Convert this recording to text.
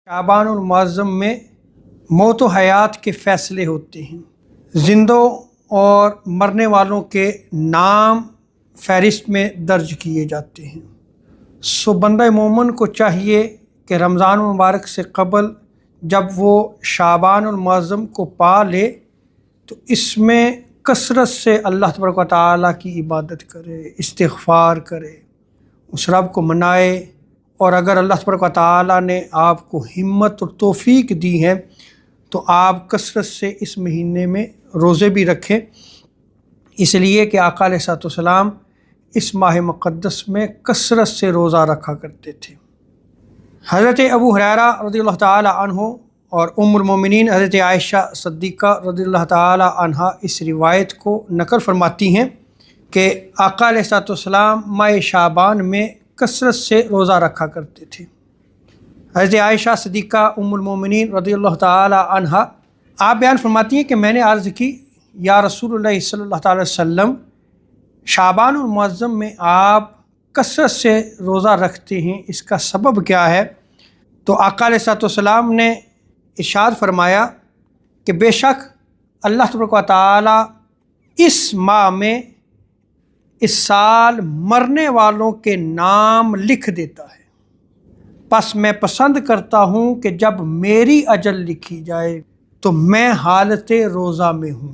شعبان المعظم میں موت و حیات کے فیصلے ہوتے ہیں، زندوں اور مرنے والوں کے نام فہرست میں درج کیے جاتے ہیں۔ سو بندہ مومن کو چاہیے کہ رمضان المبارک سے قبل جب وہ شعبان المعظم کو پا لے تو اس میں کثرت سے اللہ تبارک و تعالیٰ کی عبادت کرے، استغفار کرے، اس رب کو منائے، اور اگر اللہ تبارک و تعالیٰ نے آپ کو ہمت اور توفیق دی ہے تو آپ کثرت سے اس مہینے میں روزے بھی رکھیں، اس لیے کہ آقا علیہ الصلوۃ والسلام اس ماہ مقدس میں کثرت سے روزہ رکھا کرتے تھے۔ حضرت ابو ہریرہ رضی اللہ تعالی عنہ اور ام المومنین حضرت عائشہ صدیقہ رضی اللہ تعالی عنہا اس روایت کو نقل فرماتی ہیں کہ آقا علیہ الصلوۃ والسلام ماہ شعبان میں کثرت سے روزہ رکھا کرتے تھے۔ حضرت عائشہ صدیقہ ام المومنین رضی اللہ تعالی عنہا آپ بیان فرماتی ہیں کہ میں نے عرض کی، یا رسول اللہ صلی اللہ تعالی وسلم، شعبان المعظم میں آپ کثرت سے روزہ رکھتے ہیں، اس کا سبب کیا ہے؟ تو آقا علیہ الصلوۃ والسلام نے ارشاد فرمایا کہ بے شک اللہ تبارک و تعالیٰ اس ماہ میں اس سال مرنے والوں کے نام لکھ دیتا ہے، پس میں پسند کرتا ہوں کہ جب میری اجل لکھی جائے تو میں حالت روزہ میں ہوں۔